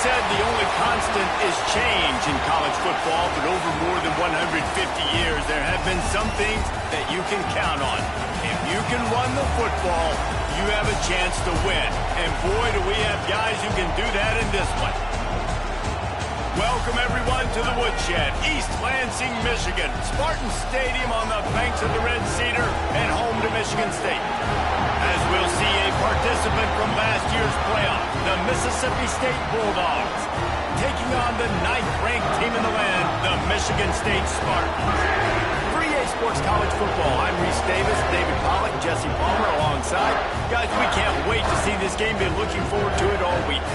said the only constant is change in college football, but over more than 150 years, there have been some things that you can count on. If you can run the football, you have a chance to win. And boy, do we have guys who can do that in this one. Welcome, everyone, to the Woodshed, East Lansing, Michigan. Spartan Stadium on the banks of the Red Cedar and home to Michigan State. As we'll see a participant from last year's playoff, the Mississippi State Bulldogs, taking on the 9th-ranked team in the land, the Michigan State Spartans. For EA Sports College Football, I'm Reese Davis, David Pollack, Jesse Palmer alongside. Guys, we can't wait to see this game. Been looking forward to it all week.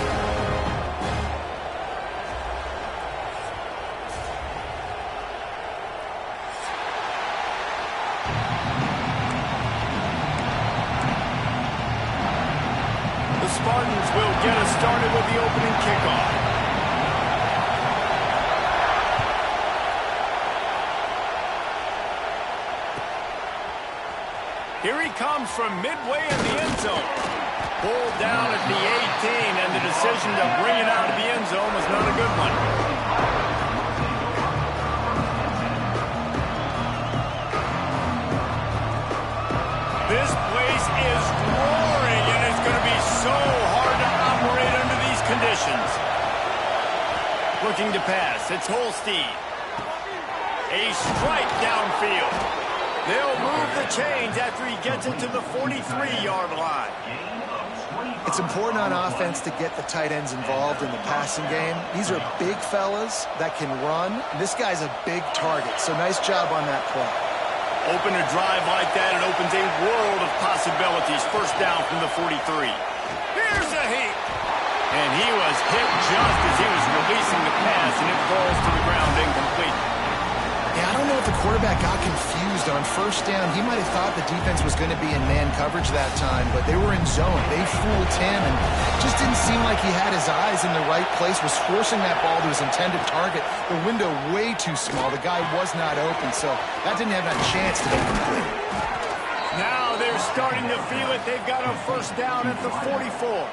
Spartans will get us started with the opening kickoff. Here he comes from midway in the end zone. Pulled down at the 18, and the decision to bring it out of the end zone was not a good one. This place is roaring, and it's going to be so hard to operate under these conditions. Looking to pass, it's Holstein. A strike downfield. They'll move the chains after he gets it to the 43-yard line. It's important on offense to get the tight ends involved in the passing game. These are big fellas that can run. This guy's a big target, so nice job on that play. Open a drive like that, it opens a world of possibilities. First down from the 43. Here's a hit. And he was hit just as he was releasing the pass, and it falls to the ground incomplete. Yeah, I don't know if the quarterback got confused on first down. He might have thought the defense was going to be in man coverage that time, but they were in zone. They fooled him, and just didn't seem like he had his eyes in the right place, was forcing that ball to his intended target. The window way too small. The guy was not open, so that didn't have that chance to be complete. Now they're starting to feel it. They've got a first down at the 44.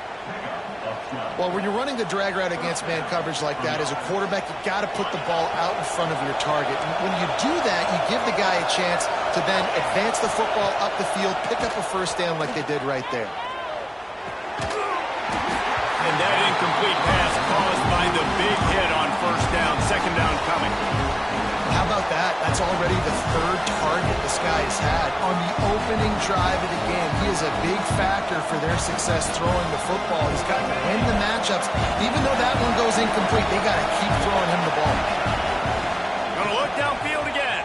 Well, when you're running the drag route against man coverage like that, as a quarterback, you got to put the ball out in front of your target. And when you do that, you give the guy a chance to then advance the football up the field, pick up a first down like they did right there. And that incomplete pass caused by the big hit on first down, second down coming. How about that? That's already the third target this guy has had on the opening drive of the game. He is a big factor for their success throwing the football. He's got to win the matchups. Even though that one goes incomplete, they got to keep throwing him the ball. Gonna look downfield again.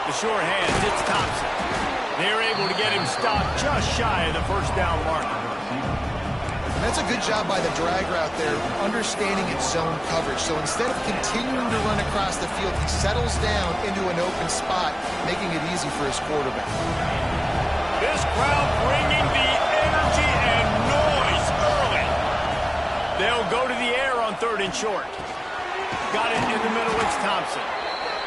The sure hands, it's Thompson. They're able to get him stopped just shy of the first down mark. That's a good job by the drag route there, understanding its zone coverage. So instead of continuing to run across the field, he settles down into an open spot, making it easy for his quarterback. This crowd bringing the energy and noise early. They'll go to the air on 3rd and short. Got it in the middle, it's Thompson.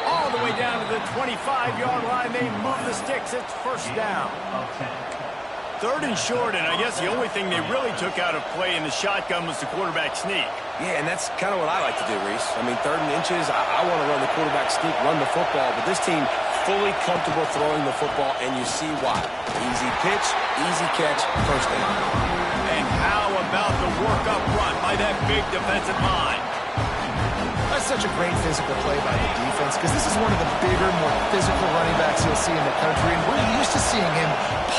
All the way down to the 25-yard line. They move the sticks. It's first down. 3rd and short, and I guess the only thing they really took out of play in the shotgun was the quarterback sneak. Yeah, and that's kind of what I like to do, Reese. I mean, 3rd and inches, I want to run the quarterback sneak, run the football, but this team fully comfortable throwing the football, and you see why. Easy pitch, easy catch, first down. And how about the work up front by that big defensive line? That's such a great physical play by the defense, because this is one of the bigger, more physical running backs you'll see in the country, and we're used to seeing him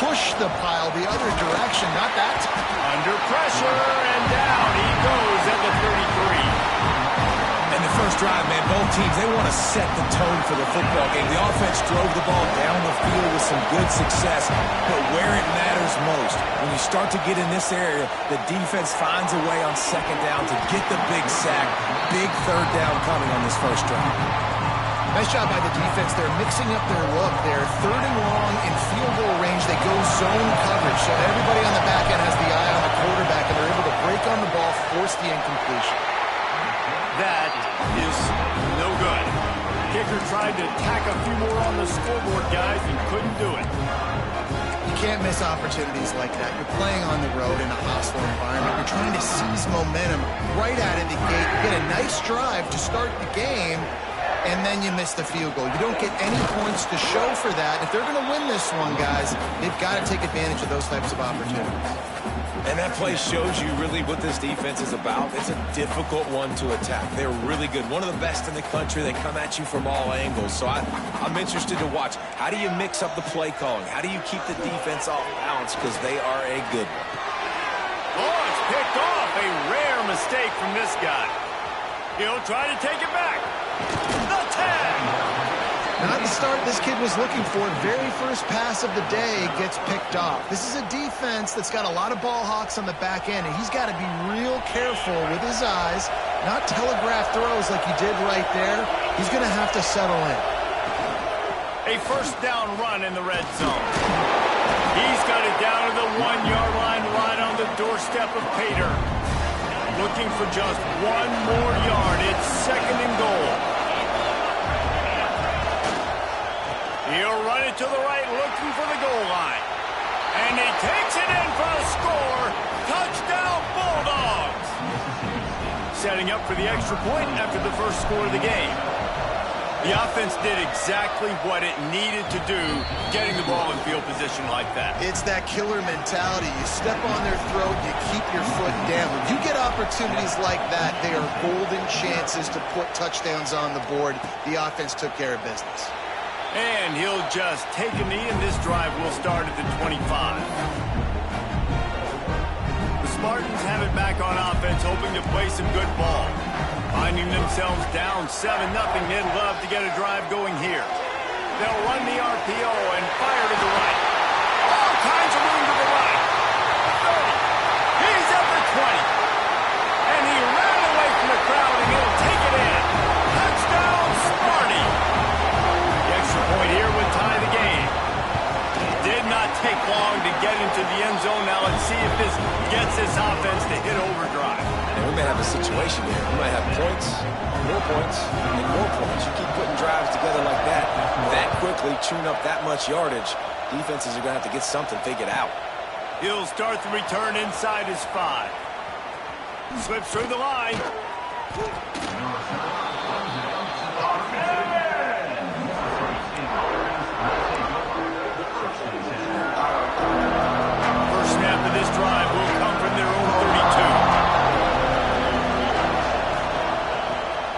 push the pile the other direction, not that time. Under pressure, and down he goes at the 33. And the first drive, man, both teams, they want to set the tone for the football game. The offense drove the ball down the field with some good success, but where it matters most, when you start to get in this area, the defense finds a way on second down to get the big sack. Big third down coming on this first drive. Nice job by the defense. They're mixing up their look. They're 3rd and long in field goal range. They go zone coverage, so everybody on the back end has the eye on the quarterback, and they're able to break on the ball, force the incompletion. That is no good. Kicker tried to tack a few more on the scoreboard, guys, and couldn't do it. You can't miss opportunities like that. You're playing on the road in a hostile environment. You're trying to seize offense momentum right out of the gate. You get a nice drive to start the game, and then you miss the field goal. You don't get any points to show for that. If they're going to win this one, guys, they've got to take advantage of those types of opportunities. And that play shows you really what this defense is about. It's a difficult one to attack. They're really good. One of the best in the country. They come at you from all angles. So I'm interested to watch. How do you mix up the play calling? How do you keep the defense off balance? Because they are a good one. Oh, it's picked off. A rare mistake from this guy. He'll try to take it back. The tag. Not the start this kid was looking for. Very first pass of the day gets picked off. This is a defense that's got a lot of ball hawks on the back end, and he's got to be real careful with his eyes, not telegraph throws like he did right there. He's going to have to settle in. A first down run in the red zone. He's got it down to the 1-yard line right on the doorstep of Pater. Looking for just one more yard. It's second and goal. He'll run it to the right, looking for the goal line. And he takes it in for a score. Touchdown, Bulldogs. Setting up for the extra point after the first score of the game. The offense did exactly what it needed to do, getting the ball in field position like that. It's that killer mentality. You step on their throat, you keep your foot down. When you get opportunities like that, they are golden chances to put touchdowns on the board. The offense took care of business. And he'll just take a knee, and this drive will start at the 25. The Spartans have it back on offense, hoping to play some good ball. Finding themselves down 7-0, they'd love to get a drive going here. They'll run the RPO and fire to the right. All kinds of room to the right. 30. He's at the 20. And he ran away from the crowd, and he'll take it in. Touchdown, Sparty. The extra point here would tie the game. Did not take long to get into the end zone. Now let's see if this gets this offense to hit overdrive. And we may have a situation here. We might have points, and more points. You keep putting drives together like that quickly, tune up that much yardage, defenses are going to have to get something figured out. He'll start the return inside his 5. Slips through the line. First snap of this drive will come from their own 32.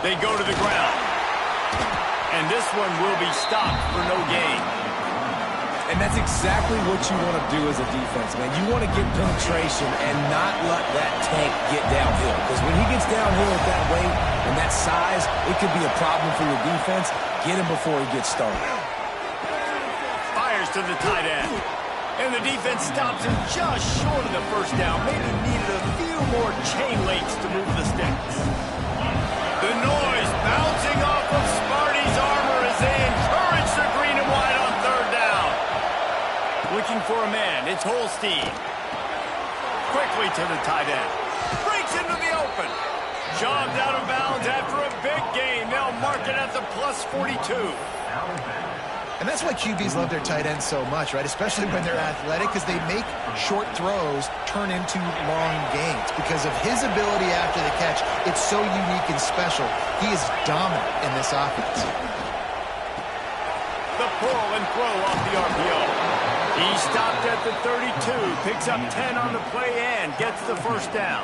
They go to the ground. And this one will be stopped for no gain. And that's exactly what you want to do as a defense, man. You want to get penetration and not let that tank get downhill. Because when he gets downhill at that weight and that size, it could be a problem for your defense. Get him before he gets started. Fires to the tight end. And the defense stops him just short of the first down. Maybe needed a few more chain links to move the sticks. The noise bouncing off of Sparty's armor as they encourage the green and white on third down. Looking for a man. It's Holstein. Quickly to the tight end. Breaks into the open. Jogged out of bounds after a big gain. They'll mark it at the plus 42. And that's why QBs love their tight ends so much, right? Especially when they're athletic, because they make short throws turn into long gains. Because of his ability after the catch, it's so unique and special. He is dominant in this offense. The pull and throw off the RPO. He stopped at the 32, picks up 10 on the play and gets the first down.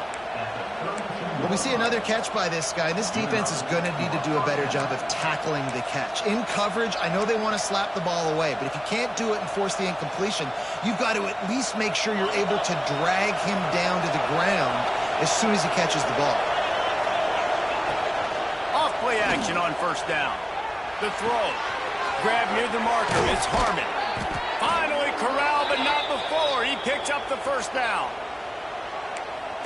Well, we see another catch by this guy. This defense is going to need to do a better job of tackling the catch. In coverage, I know they want to slap the ball away, but if you can't do it and force the incompletion, you've got to at least make sure you're able to drag him down to the ground as soon as he catches the ball. Off play action on first down. The throw. Grab near the marker. It's Harmon. Finally corralled, but not before. He picks up the first down.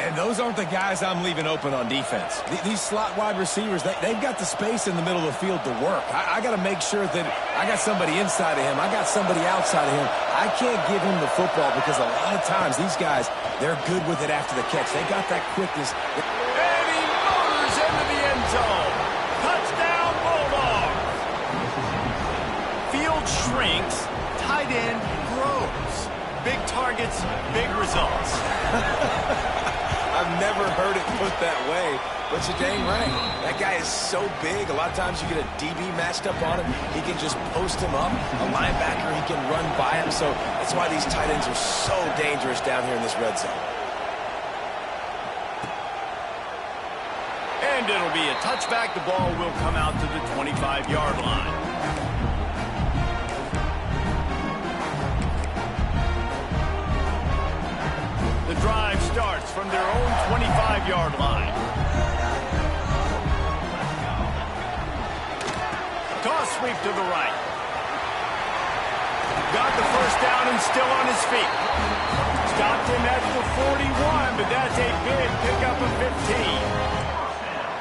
And those aren't the guys I'm leaving open on defense. These slot wide receivers, they've got the space in the middle of the field to work. I got to make sure that I got somebody inside of him. I got somebody outside of him. I can't give him the football because a lot of times these guys, they're good with it after the catch. They got that quickness. And he motors into the end zone. Touchdown, Bulldogs. Field shrinks. Tight end grows. Big targets, big results. I've I've never heard it put that way, but you're dang right. That guy is so big. A lot of times you get a DB matched up on him. He can just post him up. A linebacker, he can run by him. So that's why these tight ends are so dangerous down here in this red zone. And it'll be a touchback. The ball will come out to the 25-yard line. The drive starts from their own 25-yard line. Toss sweep to the right. Got the first down and still on his feet. Stopped him at the 41, but that's a big pickup of 15.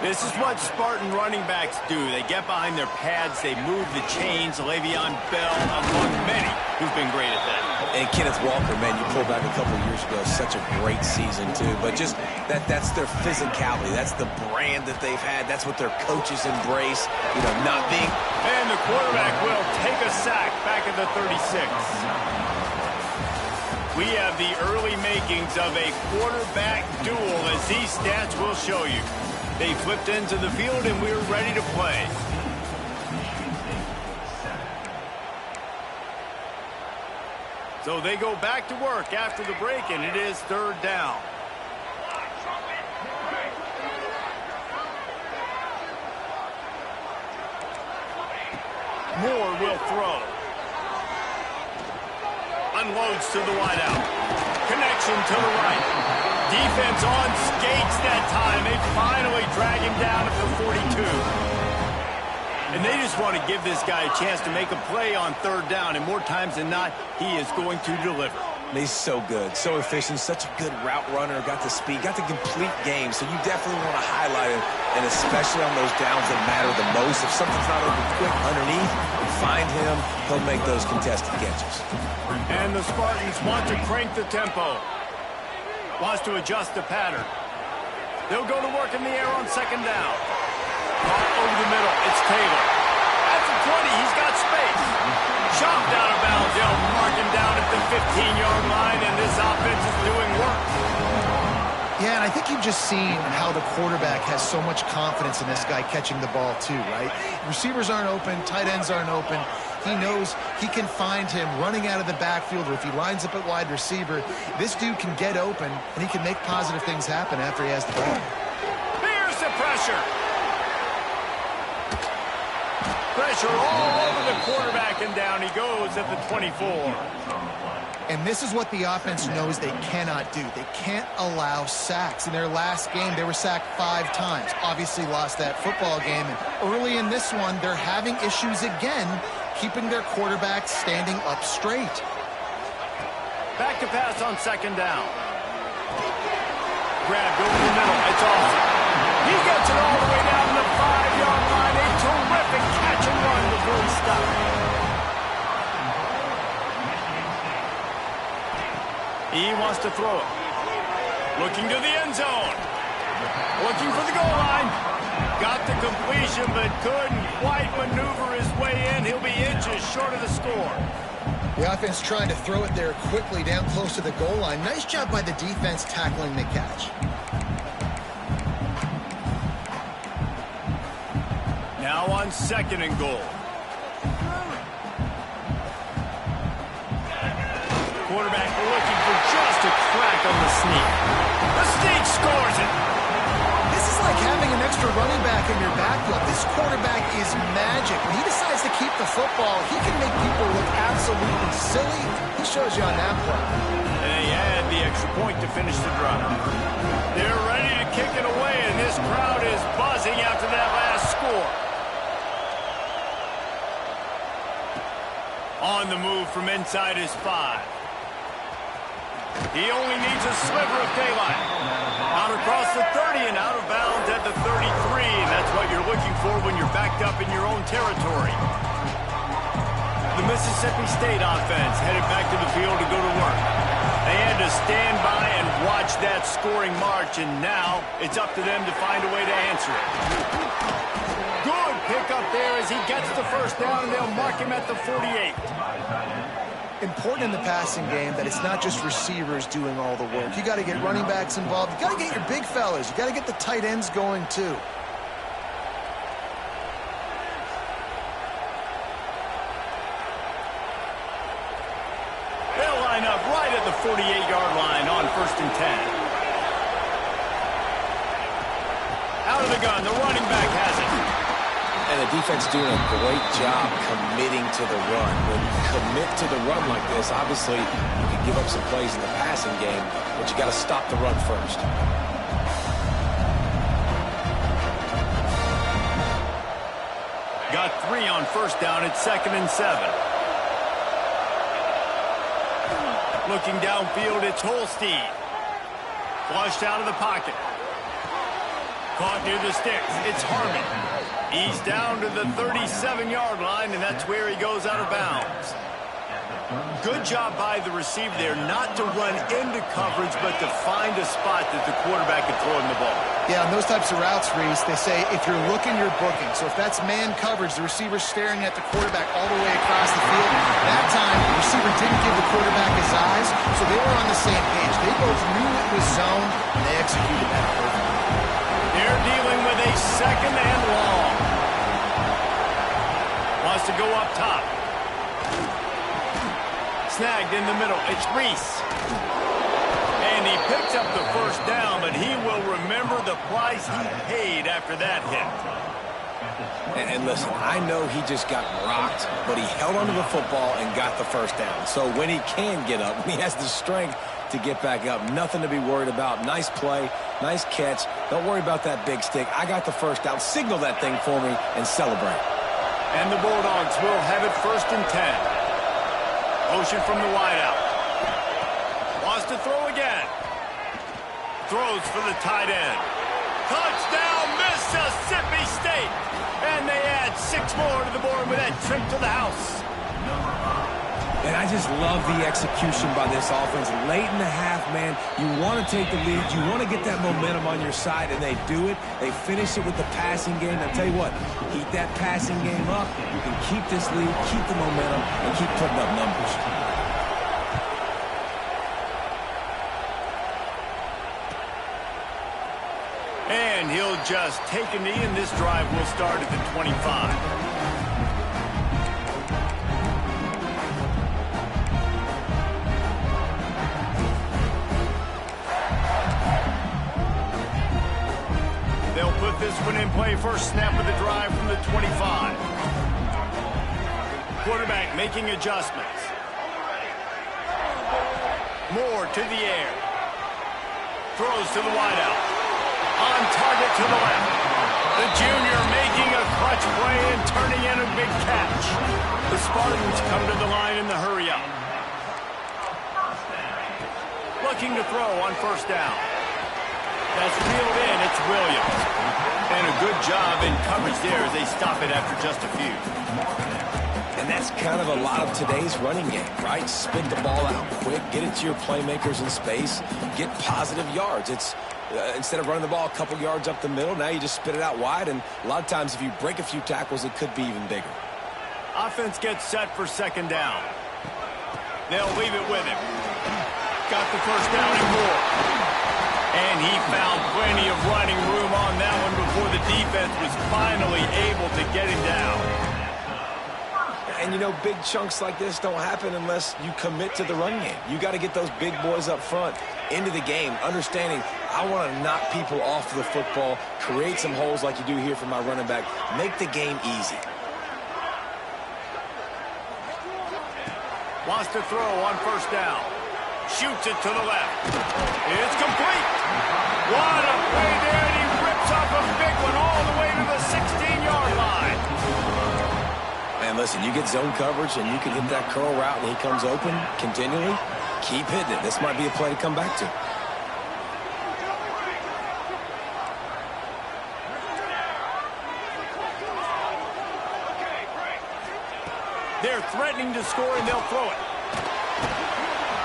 This is what Spartan running backs do. They get behind their pads, they move the chains. Le'Veon Bell, among many, who's been great at that. And Kenneth Walker, man, you pull back a couple of years ago, such a great season, too. But just that's their physicality. That's the brand that they've had. That's what their coaches embrace, you know, not being... And the quarterback will take a sack back at the 36. We have the early makings of a quarterback duel, as these stats will show you. They flipped into the field, and we're ready to play. So they go back to work after the break, and it is third down. Moore will throw. Unloads to the wideout. Connection to the right. Defense on skates that time. They finally drag him down at the 42. And they just want to give this guy a chance to make a play on third down. And more times than not, he is going to deliver. He's so good, so efficient, such a good route runner, got the speed, got the complete game. So you definitely want to highlight him, and especially on those downs that matter the most. If something's not open quick underneath, find him, he'll make those contested catches. And the Spartans want to crank the tempo. Wants to adjust the pattern. They'll go to work in the air on second down. Ball over the middle. It's Taylor. At the 20, he's got space. Chopped out of bounds. They'll mark him down at the 15-yard line, and this offense is doing work. Yeah, and I think you've just seen how the quarterback has so much confidence in this guy catching the ball too, right? Receivers aren't open, tight ends aren't open. He knows he can find him running out of the backfield, or if he lines up at wide receiver, this dude can get open, and he can make positive things happen after he has the ball. Here's the pressure. Pressure all over the quarterback, and down he goes at the 24. And this is what the offense knows they cannot do. They can't allow sacks. In their last game, they were sacked 5 times. Obviously lost that football game. And early in this one, they're having issues again, keeping their quarterback standing up straight. Back to pass on second down. Grab over the middle. It's awesome. He gets it all the way down the 5-yard line. A terrific catch and run before he stopped. He wants to throw it. Looking to the end zone. Looking for the goal line. Got the completion, but couldn't quite maneuver his way in. He'll be inches short of the score. The offense trying to throw it there quickly down close to the goal line. Nice job by the defense tackling the catch. Now on second and goal. Quarterback looking for just a crack on the sneak. The sneak scores it. This is like having an extra running back in your backfield. This quarterback is magic. When he decides to keep the football, he can make people look absolutely silly. He shows you on that play. And he had the extra point to finish the drive. They're ready to kick it away, and this crowd is buzzing after that last score. On the move from inside his 5. He only needs a sliver of daylight. Out across the 30 and out of bounds at the 33. And that's what you're looking for when you're backed up in your own territory. The Mississippi State offense headed back to the field to go to work. They had to stand by and watch that scoring march, and now it's up to them to find a way to answer it. Good pick up there as he gets the first down, and they'll mark him at the 48. important in the passing game that it's not just receivers doing all the work. You got to get running backs involved. You got to get your big fellas. You got to get the tight ends going too. They'll line up right at the 48-yard line on 1st and 10. Out of the gun, the running back has it. And the defense doing a great job committing to the run. When you commit to the run like this, obviously you can give up some plays in the passing game, but you got to stop the run first. Got 3 on 1st down at 2nd and 7. Looking downfield, it's Holstein. Flushed out of the pocket. Caught near the sticks. It's Harmon. He's down to the 37-yard line, and that's where he goes out of bounds. Good job by the receiver there not to run into coverage, but to find a spot that the quarterback can throw him the ball. Yeah, on those types of routes, Reese, they say if you're looking, you're booking. So if that's man coverage, the receiver's staring at the quarterback all the way across the field. That time, the receiver didn't give the quarterback his eyes, so they were on the same page. They both knew it was zone, and they executed that perfectly. They're dealing with a 2nd and long. Wants to go up top. Snagged in the middle. It's Reese. And he picks up the 1st down, but he will remember the price he paid after that hit. And listen, I know he just got rocked, but he held onto the football and got the 1st down. So when he can get up, when he has the strength to get back up, nothing to be worried about. Nice play, nice catch. Don't worry about that big stick. I got the 1st down. Signal that thing for me and celebrate. And the Bulldogs will have it 1st and 10. Motion from the wideout. Wants to throw again. Throws for the tight end. Touchdown, Mississippi State. And they add 6 more to the board with that trip to the house. And I just love the execution by this offense. Late in the half, man, you want to take the lead. You want to get that momentum on your side, and they do it. They finish it with the passing game. I'll tell you what, keep that passing game up. You can keep this lead, keep the momentum, and keep putting up numbers. And he'll just take a knee, and this drive will start at the 25. Put this one in play. First snap of the drive from the 25. Quarterback making adjustments. Moore to the air. Throws to the wideout. On target to the left. The junior making a clutch play and turning in a big catch. The Spartans come to the line in the hurry up. Looking to throw on 1st down. That's reeled in. It's Williams. And a good job in coverage there as they stop it after just a few. And that's kind of a lot of today's running game, right? Spit the ball out quick, get it to your playmakers in space, get positive yards. It's instead of running the ball a couple yards up the middle, now you just spit it out wide, and a lot of times if you break a few tackles, it could be even bigger. Offense gets set for 2nd down. They'll leave it with him. Got the 1st down and more. And he found plenty of running room on that one before the defense was finally able to get him down. And, you know, big chunks like this don't happen unless you commit to the run game. You got to get those big boys up front into the game, understanding I want to knock people off the football, create some holes like you do here for my running back, make the game easy. Wants to throw on 1st down. Shoots it to the left. It's complete. What a play there, and he rips off a big one all the way to the 16-yard line. And listen, you get zone coverage, and you can hit that curl route, and he comes open continually. Keep hitting it. This might be a play to come back to. They're threatening to score, and they'll throw it.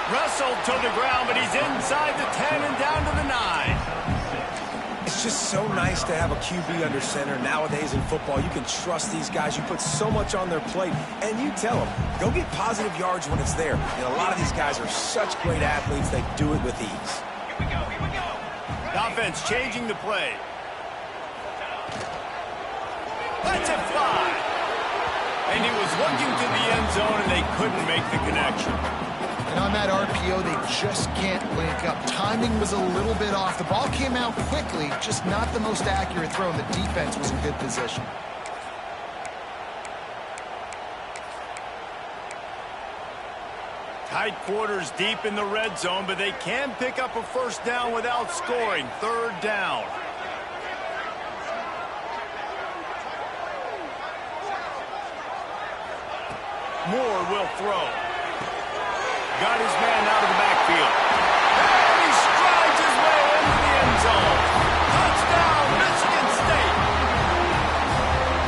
Wrestled to the ground, but he's inside the 10 and down to the 9. It's just so nice to have a QB under center. Nowadays in football, you can trust these guys. You put so much on their plate, and you tell them, go get positive yards when it's there. And a lot of these guys are such great athletes, they do it with ease. Here we go, here we go. The offense changing the play. Let's it fly. And he was looking to the end zone, and they couldn't make the connection. And on that RPO, they just can't link up. Timing was a little bit off. The ball came out quickly, just not the most accurate throw, and the defense was in good position. Tight quarters deep in the red zone, but they can pick up a first down without scoring. Third down. Moore will throw. Got his man out of the backfield. And he strides his way into the end zone. Touchdown, Michigan State.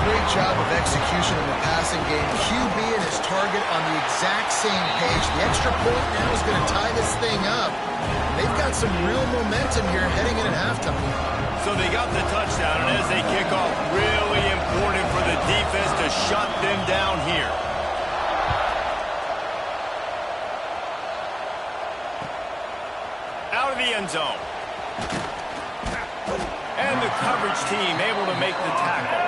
Great job of execution in the passing game. QB and his target on the exact same page. The extra point now is going to tie this thing up. They've got some real momentum here heading in at halftime. So they got the touchdown, and as they kick off, really important for the defense to shut them down here. Out of the end zone. And the coverage team able to make the tackle.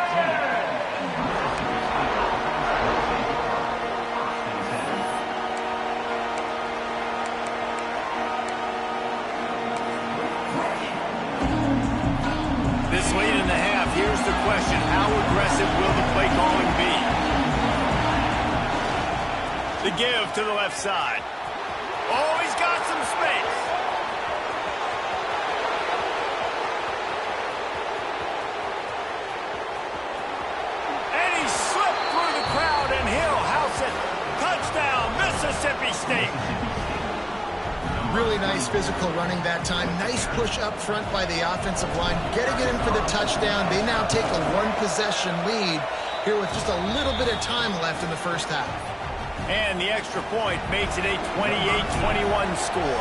This late in the half, here's the question. How aggressive will the play calling be? The give to the left side. Oh, he's got some space. Mississippi State. Really nice physical running that time. Nice push up front by the offensive line. Getting it in for the touchdown. They now take a one-possession lead here with just a little bit of time left in the first half. And the extra point makes it a 28-21 score.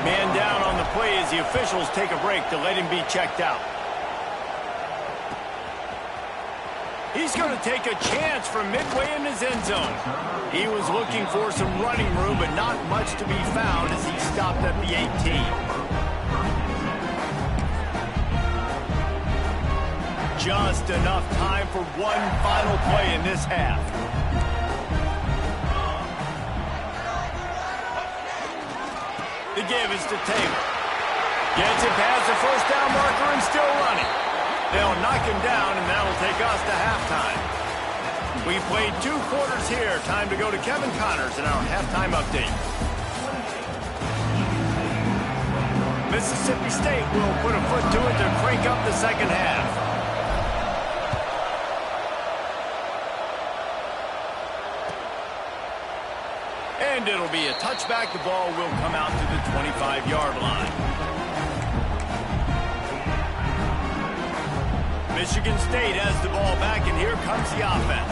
Man down on the play as the officials take a break to let him be checked out. He's going to take a chance from midway in his end zone. He was looking for some running room, but not much to be found as he stopped at the 18. Just enough time for one final play in this half. The give is to Taylor. Gets it past the first down marker and still running. They'll knock him down, and that'll take us to halftime. We played 2 quarters here. Time to go to Kevin Connors in our halftime update. Mississippi State will put a foot to it to crank up the second half. And it'll be a touchback. The ball will come out to the 25-yard line. Michigan State has the ball back, and here comes the offense.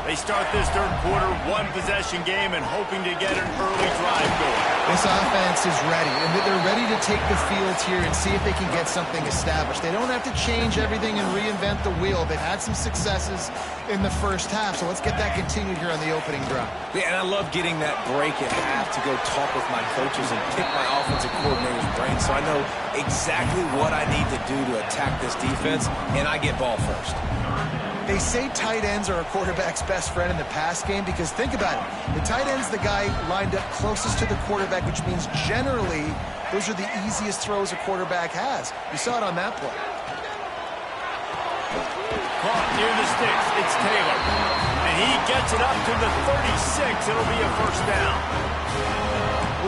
They start this third quarter, one-possession game, and hoping to get an early drive going. This offense is ready, and they're ready to take the field here and see if they can get something established. They don't have to change everything and reinvent the wheel. They've had some successes in the first half, so let's get that continued here on the opening drive. Yeah, and I love getting that break at half to go talk with my coaches and pick my offensive coordinator's brain so I know exactly what I need to do to attack this defense, and I get ball first. They say tight ends are a quarterback's best friend in the pass game because think about it. The tight end's the guy lined up closest to the quarterback, which means generally those are the easiest throws a quarterback has. You saw it on that play. Caught near the sticks. It's Taylor. And he gets it up to the 36. It'll be a first down.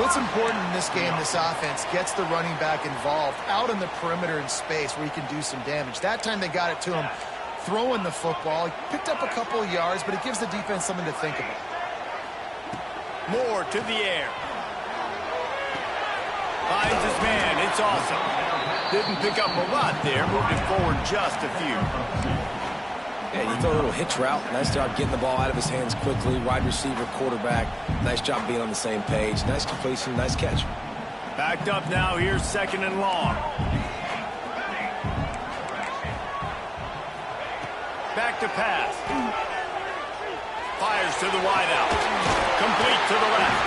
What's important in this game, this offense gets the running back involved out in the perimeter in space where he can do some damage. That time they got it to him throwing the football. He picked up a couple of yards, but it gives the defense something to think about. Moore to the air. Finds his man. It's awesome. Didn't pick up a lot there. Moved it forward just a few. Yeah, you throw a little hitch route. Nice job getting the ball out of his hands quickly. Wide receiver, quarterback. Nice job being on the same page. Nice completion, nice catch. Backed up now. Here's second and long. back to pass. Fires to the wideout. Complete to the left.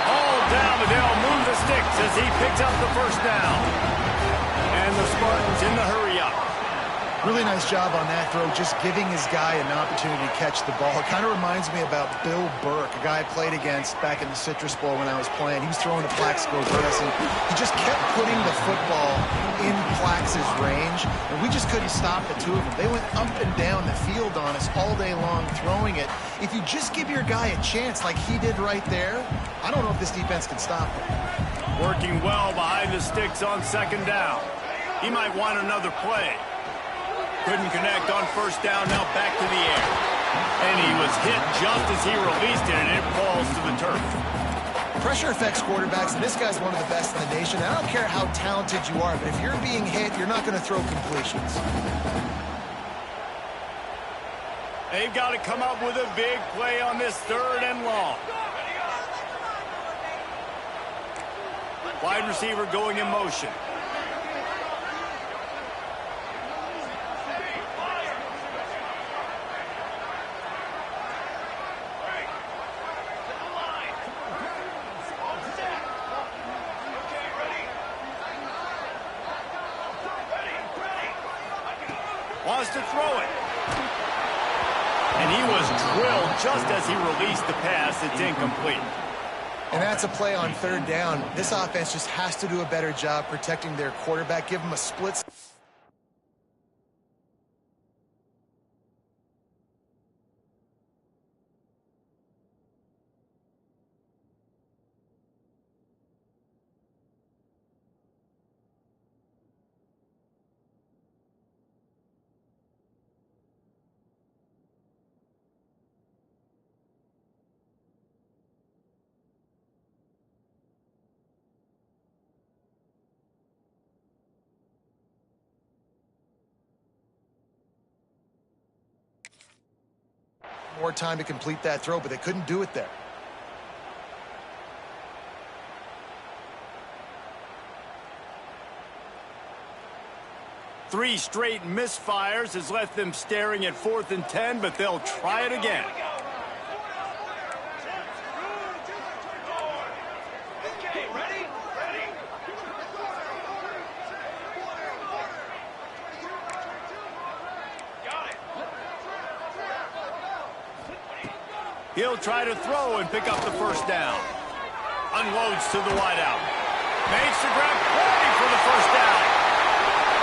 All down the Dale. Move the sticks as he picks up the first down. And the Spartans in the hurry up. Really nice job on that throw, just giving his guy an opportunity to catch the ball. It kind of reminds me about Bill Burke, a guy I played against back in the Citrus Bowl when I was playing. He was throwing to Plaxico Burress, and he just kept putting the football in Plax's range, and we just couldn't stop the two of them. They went up and down the field on us all day long throwing it. If you just give your guy a chance like he did right there, I don't know if this defense can stop him. Working well behind the sticks on second down. He might want another play. Couldn't connect on first down, now back to the air. And he was hit just as he released it, and it falls to the turf. Pressure affects quarterbacks, and this guy's one of the best in the nation. I don't care how talented you are, but if you're being hit, you're not going to throw completions. They've got to come up with a big play on this third and long. Wide receiver going in motion. Wants to throw it. And he was drilled just as he released the pass. It's incomplete. And that's a play on third down. This offense just has to do a better job protecting their quarterback. Give him a split. More time to complete that throw, but they couldn't do it there. Three straight misfires has left them staring at 4th and 10, but they'll try it again. He'll try to throw and pick up the first down. Unloads to the wideout. Makes the grab, plenty for the first down.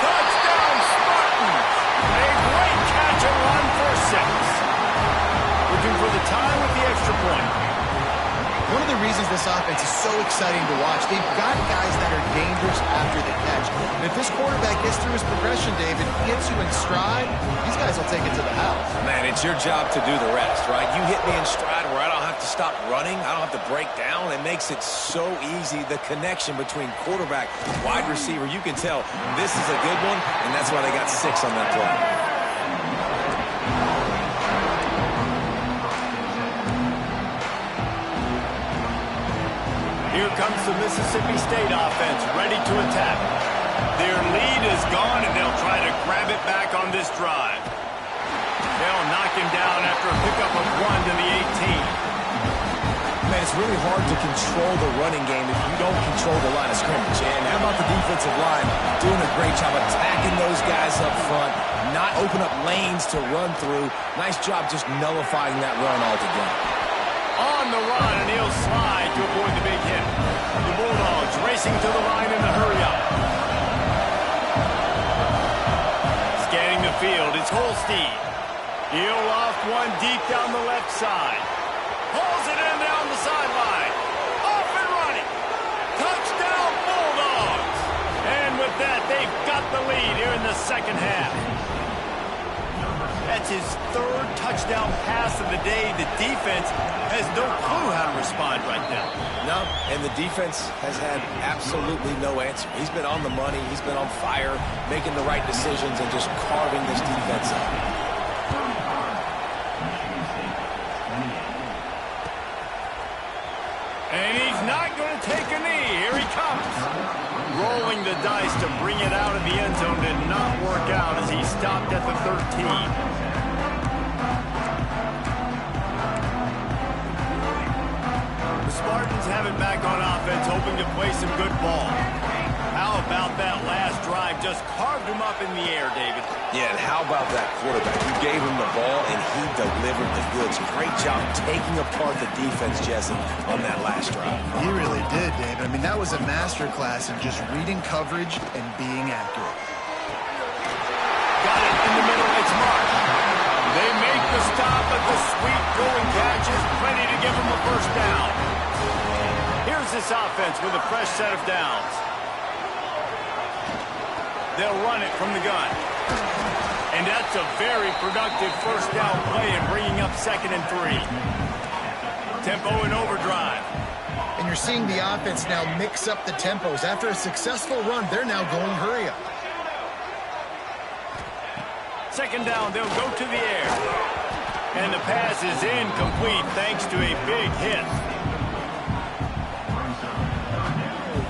Touchdown, Spartans! A great catch and run for 6. Looking for the tie with the extra point. One of the reasons this offense is so exciting to watch, they've got guys that are dangerous after the catch. And if this quarterback gets through his progression, David, gets you in stride, these guys will take it to the house. Man, it's your job to do the rest, right? You hit me in stride where I don't have to stop running. I don't have to break down. It makes it so easy. The connection between quarterback, wide receiver, you can tell this is a good one, and that's why they got 6 on that play. Here comes the Mississippi State offense, ready to attack. Their lead is gone, and they'll try to grab it back on this drive. They'll knock him down after a pickup of 1 to the 18. Man, it's really hard to control the running game if you don't control the line of scrimmage. And how about the defensive line doing a great job attacking those guys up front, not open up lanes to run through. Nice job just nullifying that run altogether. On the run, and he'll slide to avoid the big hit. The Bulldogs racing to the line in the hurry-up. Scanning the field, it's Holstein. He'll loft one deep down the left side. Pulls it in down the sideline. Off and running. Touchdown, Bulldogs. And with that, they've got the lead here in the second half. That's his 3rd touchdown pass of the day. The defense has no clue how to respond right now. No, and the defense has had absolutely no answer. He's been on the money. He's been on fire, making the right decisions and just carving this defense up. And he's not going to take a knee. Here he comes. Rolling the dice to bring it out of the end zone did not work out as he stopped at the 13. The Spartans have it back on offense, hoping to play some good ball. How about that last drive? Just carved him up in the air, David. Yeah, and how about that quarterback? You gave him the ball, and he delivered the goods. Great job taking apart the defense, Jesse, on that last drive. He really did, David. I mean, that was a masterclass in just reading coverage and being accurate. Got it in the middle. It's Mark. They make the stop, but the sweet going catch is plenty to give them a first down. Here's this offense with a fresh set of downs. They'll run it from the gun. And that's a very productive first down play and bringing up 2nd and 3. Tempo in overdrive. And you're seeing the offense now mix up the tempos. After a successful run, they're now going hurry up. 2nd down, they'll go to the air. And the pass is incomplete thanks to a big hit.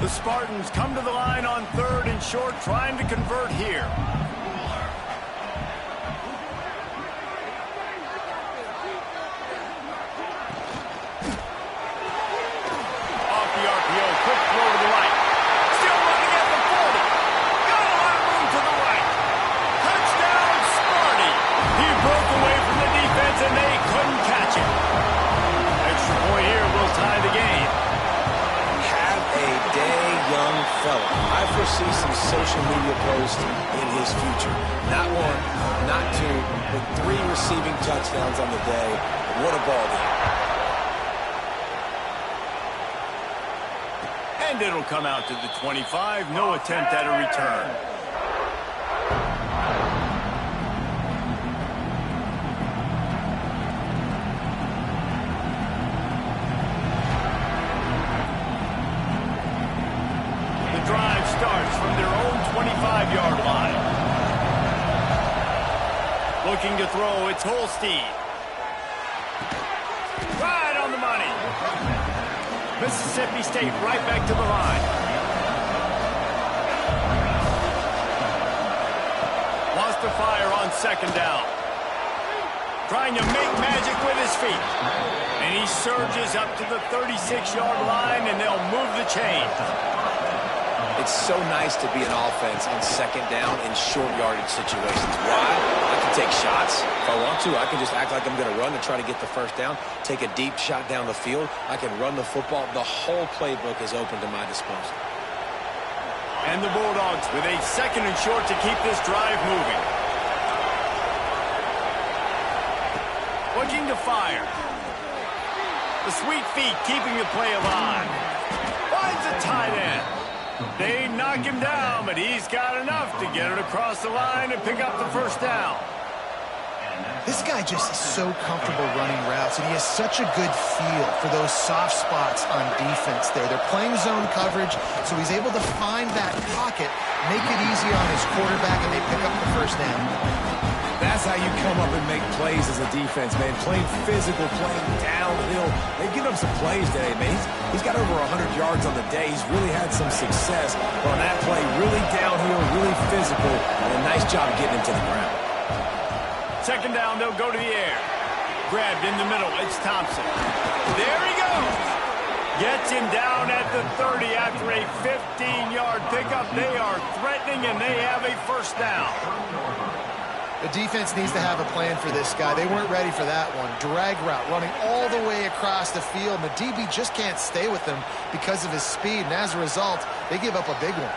The Spartans come to the line on 3rd and short, trying to convert here. Off the RPO, quick throw to the right. Still running at the 40. Got a lot of room to the right. Touchdown, Sparty. He broke away from the defense, and they couldn't catch him. Extra point here will tie the game. Young fella. I foresee some social media posts in his future. Not 1, not 2, but 3 receiving touchdowns on the day. What a ball game. And it'll come out to the 25. No attempt at a return. Starts from their own 25-yard line. Looking to throw, it's Holstein. Right on the money. Mississippi State right back to the line. Wants to fire on 2nd down. Trying to make magic with his feet. And he surges up to the 36-yard line, and they'll move the chain. It's so nice to be an offense on 2nd down in short yardage situations. Why? I can take shots. If I want to, I can just act like I'm going to run and try to get the first down, take a deep shot down the field. I can run the football. The whole playbook is open to my disposal. And the Bulldogs with a 2nd and short to keep this drive moving. Looking to fire. The sweet feet keeping the play alive. Finds a tight end. They knock him down, but he's got enough to get it across the line and pick up the first down. This guy just is so comfortable running routes, and he has such a good feel for those soft spots on defense there. They're playing zone coverage, so he's able to find that pocket, make it easy on his quarterback, and they pick up the first down. That's how you come up and make plays as a defense, man. Playing physical, playing downhill. They've given him some plays today, man. He's got over 100 yards on the day. He's really had some success on that play. Really downhill, really physical, and a nice job getting him to the ground. 2nd down, they'll go to the air. Grabbed in the middle, it's Thompson. There he goes. Gets him down at the 30 after a 15-yard pickup. They are threatening, and they have a first down. The defense needs to have a plan for this guy. They weren't ready for that one. Drag route, running all the way across the field. And the DB just can't stay with him because of his speed. And as a result, they give up a big one.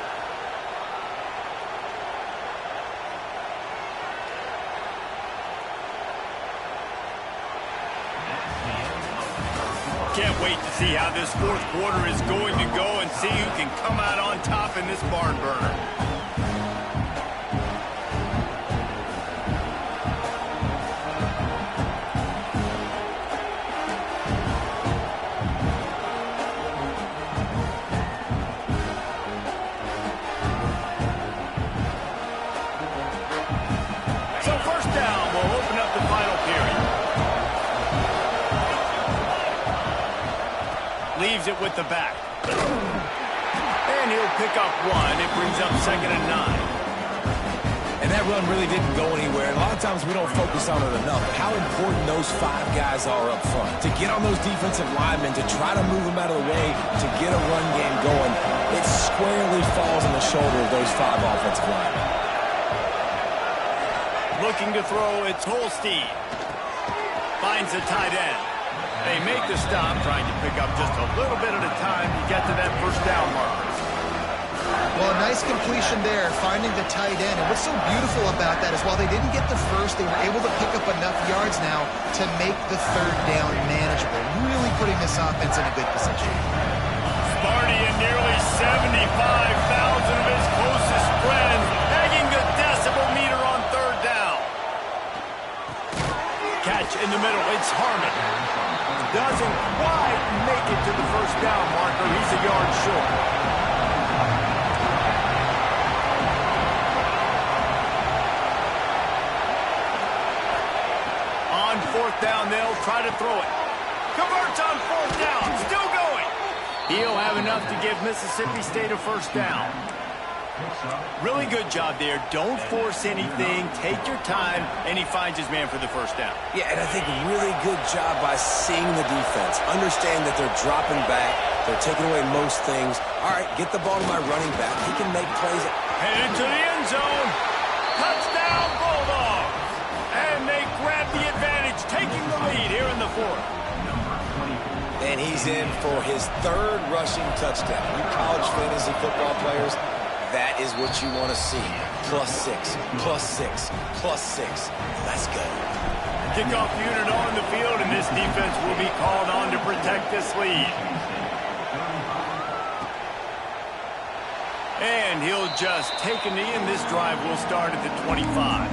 Can't wait to see how this 4th quarter is going to go and see who can come out on top in this barn burner. Leaves it with the back. And he'll pick up 1. It brings up 2nd and 9. And that run really didn't go anywhere. And a lot of times we don't focus on it enough. How important those 5 guys are up front. To get on those defensive linemen, to try to move them out of the way, to get a run game going, it squarely falls on the shoulder of those 5 offensive linemen. Looking to throw, it's Holstein. Finds the tight end. They make the stop, trying to pick up just a little bit at a time to get to that first down marker. Well, a nice completion there, finding the tight end. And what's so beautiful about that is while they didn't get the first, they were able to pick up enough yards now to make the third down manageable, really putting this offense in a good position. Sparty and nearly 75,000 of his closest friends pegging the decibel meter on third down. Catch in the middle, it's Harmon. Doesn't quite make it to the first down marker. He's a yard short. On fourth down, they'll try to throw it. Converts on fourth down, still going. He'll have enough to give Mississippi State a first down. Really good job there. Don't force anything. Take your time, and he finds his man for the first down. Yeah, and I think really good job by seeing the defense. Understand that they're dropping back. They're taking away most things. All right, get the ball to my running back. He can make plays. Headed to the end zone. Touchdown, Bulldogs. And they grab the advantage, taking the lead here in the fourth. And he's in for his 3rd rushing touchdown. You college fantasy football players, that is what you want to see. +6, +6, +6. Let's go. Kickoff unit on the field, and this defense will be called on to protect this lead. And he'll just take a knee, and this drive will start at the 25.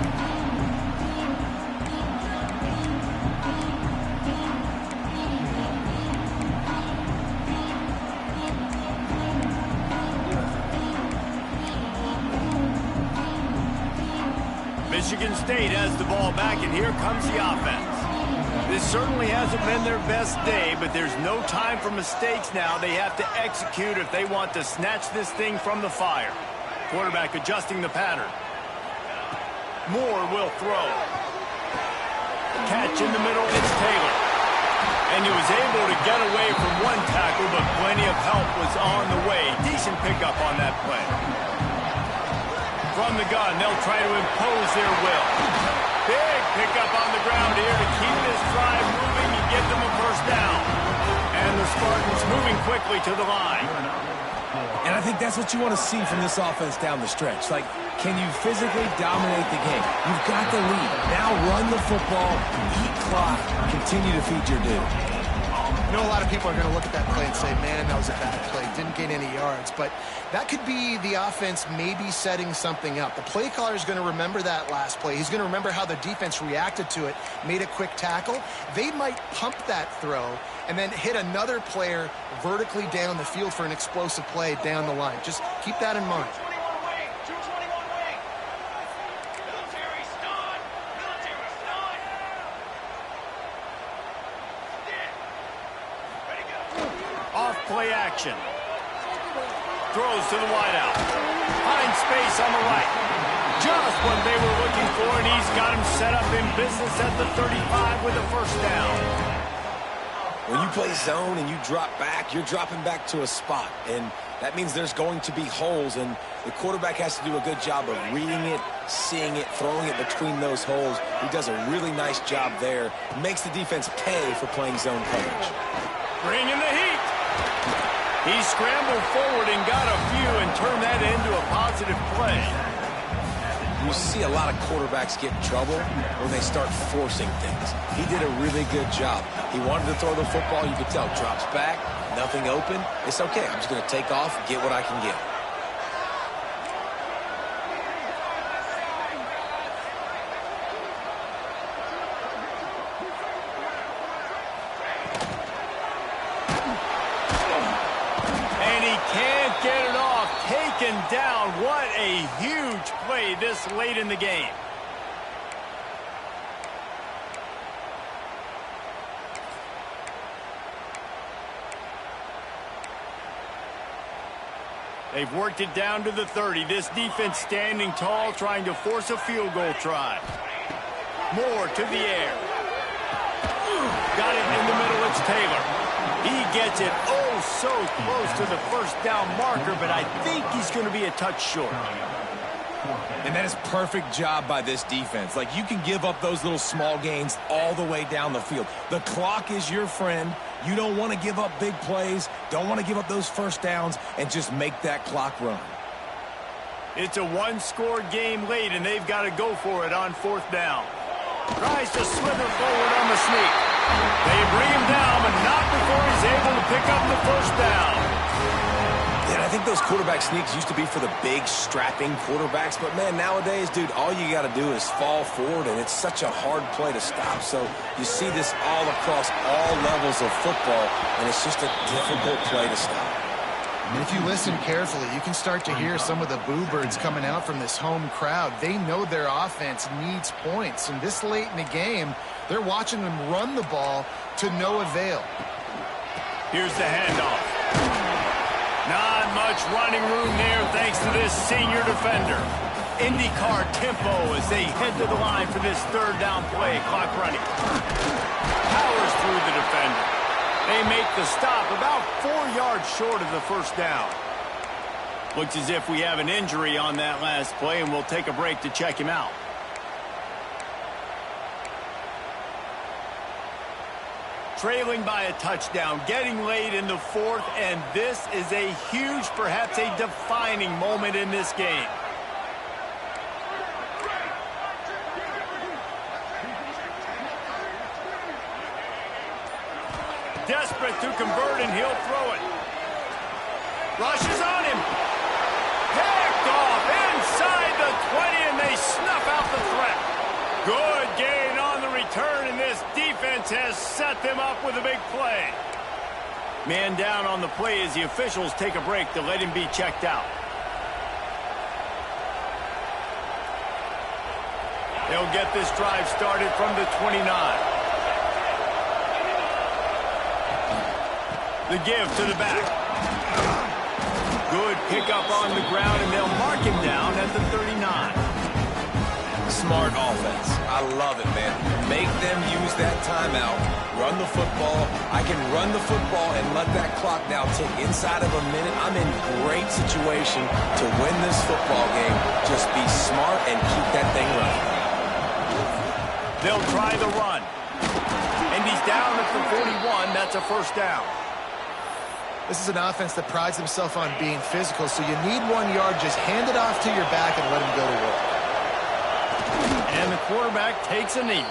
Michigan State has the ball back, and here comes the offense. This certainly hasn't been their best day, but there's no time for mistakes now. They have to execute if they want to snatch this thing from the fire. Quarterback adjusting the pattern. Moore will throw. Catch in the middle, it's Taylor. And he was able to get away from one tackle, but plenty of help was on the way. Decent pickup on that play. From the gun, they'll try to impose their will. Big pickup on the ground here to keep this drive moving and get them a first down. And the Spartans moving quickly to the line. And I think that's what you want to see from this offense down the stretch. Like, can you physically dominate the game? You've got the lead. Now run the football, eat clock, continue to feed your dude. I know a lot of people are going to look at that play and say, man, that was a bad play. Didn't gain any yards. But that could be the offense maybe setting something up. The play caller is going to remember that last play. He's going to remember how the defense reacted to it, made a quick tackle. They might pump that throw and then hit another player vertically down the field for an explosive play down the line. Just keep that in mind. Play action. Throws to the wideout. Finds space on the right. Just what they were looking for, and he's got him set up in business at the 35 with a first down. When you play zone and you drop back, you're dropping back to a spot, and that means there's going to be holes, and the quarterback has to do a good job of reading it, seeing it, throwing it between those holes. He does a really nice job there. Makes the defense pay for playing zone coverage. Bringing the heat. He scrambled forward and got a few and turned that into a positive play. You see a lot of quarterbacks get in trouble when they start forcing things. He did a really good job. He wanted to throw the football. You could tell. Drops back, nothing open. It's okay. I'm just going to take off, get what I can get. Get it off, taken down. What a huge play this late in the game. They've worked it down to the 30. This defense standing tall, trying to force a field goal try. Moore to the air. Got it in the middle. It's Taylor. He gets it so close to the first down marker, but I think he's going to be a touch short. And that is perfect job by this defense. Like, you can give up those little small gains all the way down the field. The clock is your friend. You don't want to give up big plays, don't want to give up those first downs, and just make that clock run. It's a one-score game late, and they've got to go for it on 4th down. Tries to slither forward on the sneak. They bring him down, but not before he's able to pick up the first down. And I think those quarterback sneaks used to be for the big, strapping quarterbacks. But, man, nowadays, dude, all you got to do is fall forward, and it's such a hard play to stop. So you see this all across all levels of football, and it's just a difficult play to stop. And if you listen carefully, you can start to hear some of the boo birds coming out from this home crowd. They know their offense needs points, and this late in the game, they're watching them run the ball to no avail. Here's the handoff. Not much running room there thanks to this senior defender. IndyCar tempo as they head to the line for this 3rd down play. Clock running. Powers through the defender. They make the stop about 4 yards short of the first down. Looks as if we have an injury on that last play, and we'll take a break to check him out. Trailing by a touchdown, getting late in the 4th, and this is a huge, perhaps a defining moment in this game. Desperate to convert, and he'll throw it. Rushes on him. Picked off inside the 20, and they snuff out the threat. Good gain on the return, and this defense has set them up with a big play. Man down on the play as the officials take a break to let him be checked out. They'll get this drive started from the 29. The give to the back. Good pickup on the ground, and they'll mark him down at the 39. Smart offense. I love it, man. Make them use that timeout. Run the football. I can run the football and let that clock now tick inside of a minute. I'm in great situation to win this football game. Just be smart and keep that thing running. They'll try the run. And he's down at the 41. That's a first down. This is an offense that prides themselves on being physical, so you need 1 yard. Just hand it off to your back and let him go to work. And the quarterback takes a knee.